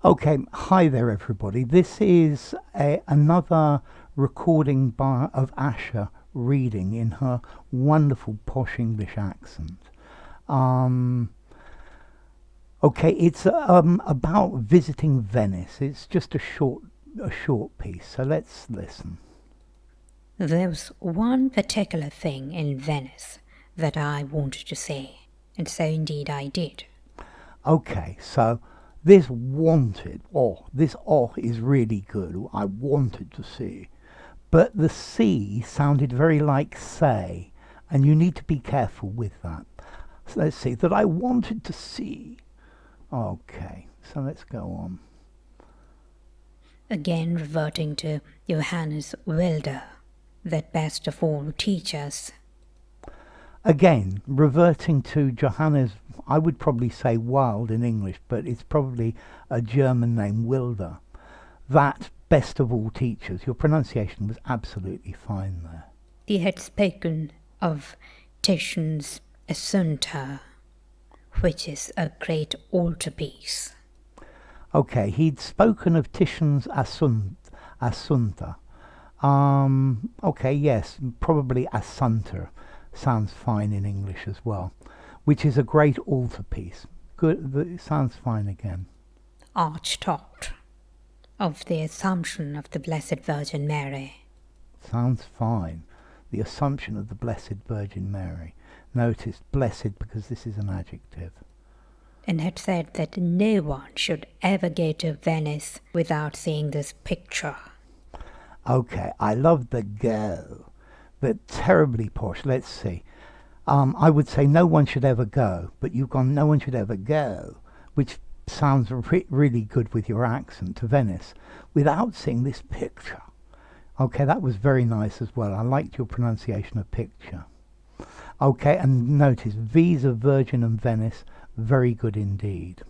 Okay, hi there, everybody. This is another recording of Asha reading in her wonderful posh English accent. Um, okay, it's about visiting Venice. It's just a short piece, so let's listen. There was one particular thing in Venice that I wanted to say, and so indeed I did. Okay, so this is really good. I wanted to see. But the C sounded very like say, and you need to be careful with that. So let's see, that I wanted to see. Okay, so let's go on. Again reverting to Johannes Wilde, that best of all teachers. Again, reverting to Johannes, I would probably say Wilde in English, but it's probably a German name, Wilde. That best of all teachers, your pronunciation was absolutely fine there. He had spoken of Titian's Assunta, which is a great altarpiece. Okay, he'd spoken of Titian's Assunta. Okay, yes, probably Assunta sounds fine in English as well, which is a great altarpiece. Good, it sounds fine again. Arch-taught of the Assumption of the Blessed Virgin Mary. Sounds fine. The Assumption of the Blessed Virgin Mary. Notice blessed because this is an adjective. And had said that no one should ever go to Venice without seeing this picture. Okay, I love the go, but terribly posh. Let's see. I would say no one should ever go, but you've gone no one should ever go, which sounds really good with your accent, to Venice, without seeing this picture. Okay, that was very nice as well. I liked your pronunciation of picture. Okay, and notice V's of Virgin and Venice, very good indeed.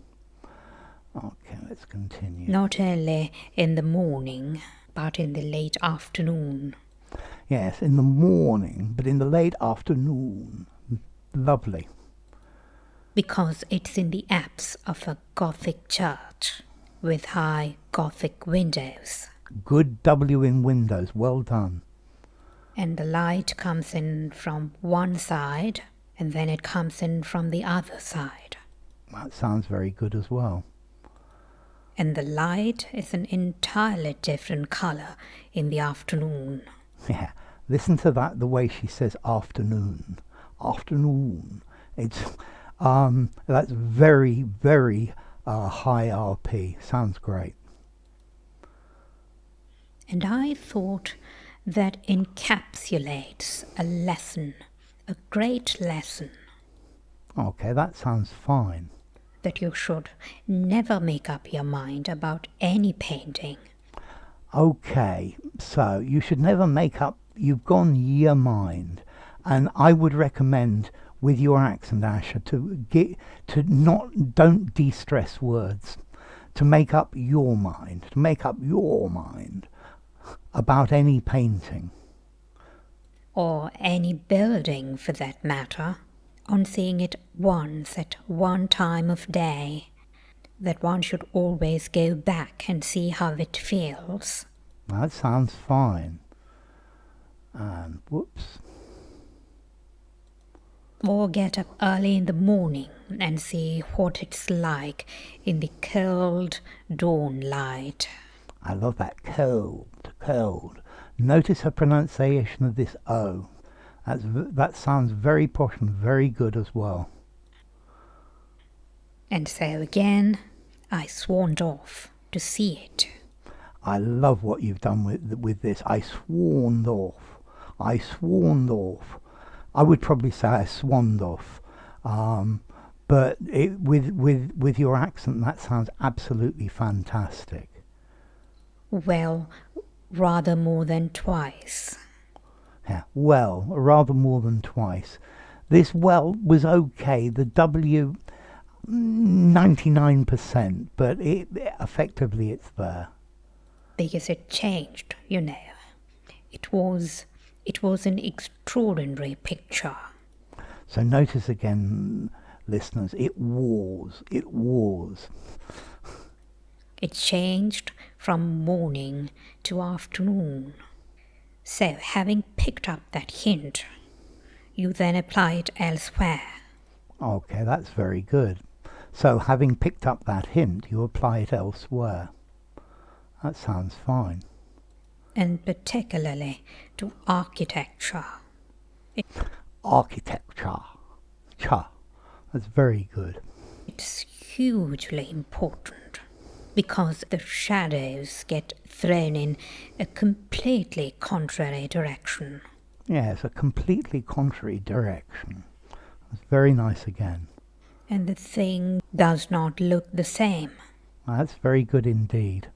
Okay, let's continue. Not only in the morning, but in the late afternoon. Yes, in the morning, but in the late afternoon. Lovely. Because it's in the apse of a Gothic church with high Gothic windows. Good W in windows, well done. And the light comes in from one side, and then it comes in from the other side. That sounds very good as well. And the light is an entirely different colour in the afternoon. Yeah, listen to that, the way she says afternoon. Afternoon. It's, that's very, very high RP. Sounds great. And I thought that encapsulates a lesson, a great lesson. Okay, that sounds fine. That you should never make up your mind about any painting. Okay, so you should never make up, you've gone your mind. And I would recommend with your accent, Asha, don't de-stress words, to make up your mind, about any painting. Or any building for that matter, on seeing it once at one time of day, that one should always go back and see how it feels. That sounds fine. And whoops. Or get up early in the morning and see what it's like in the cold dawn light. I love that cold. Notice her pronunciation of this O. That sounds very posh and very good as well. And so again, I swanned off to see it. I love what you've done with this. I swarmed off. I would probably say I swanned off. But with your accent, that sounds absolutely fantastic. Well, rather more than twice. Yeah, well, rather more than twice. This well was okay. The W, 99%, but effectively it's there. Because it changed, you know. It was an extraordinary picture. So notice again, listeners, it was. It changed from morning to afternoon. So, having picked up that hint, you then apply it elsewhere. Okay, that's very good. So having picked up that hint, you apply it elsewhere. That sounds fine. And particularly to architecture. Architecture. That's very good. It's hugely important because the shadows get thrown in a completely contrary direction. Yes, a completely contrary direction. That's very nice again. And the thing does not look the same. That's very good indeed.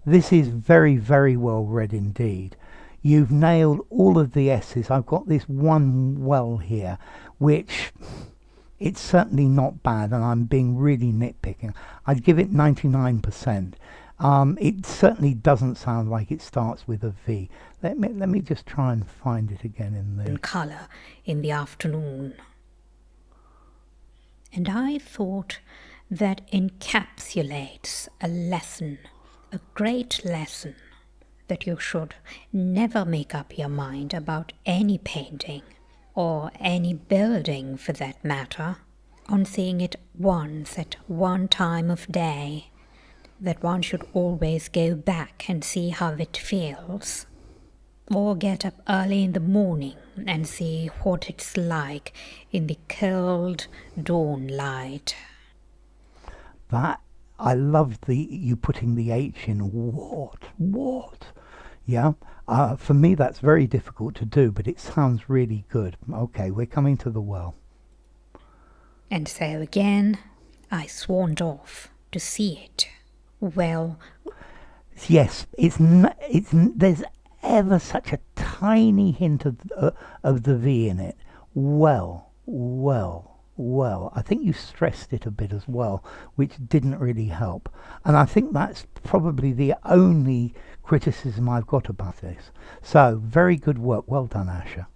This is very, very well read indeed. You've nailed all of the S's. I've got this one well here, which it's certainly not bad, and I'm being really nitpicking. I'd give it 99%. It certainly doesn't sound like it starts with a V. Let me just try and find it again in the colour in the afternoon. And I thought that encapsulates a lesson, a great lesson, that you should never make up your mind about any painting, or any building for that matter, on seeing it once at one time of day, that one should always go back and see how it feels, or get up early in the morning and see what it's like in the cold dawn light. that. I love you putting the H in what. Yeah, for me that's very difficult to do, but it sounds really good. Okay, we're coming to the well. And so again, I swanned off to see it. Well, yes, there's ever such a tiny hint of the V in it. Well. I think you stressed it a bit as well, which didn't really help. And I think that's probably the only criticism I've got about this. So, very good work. Well done, Asha.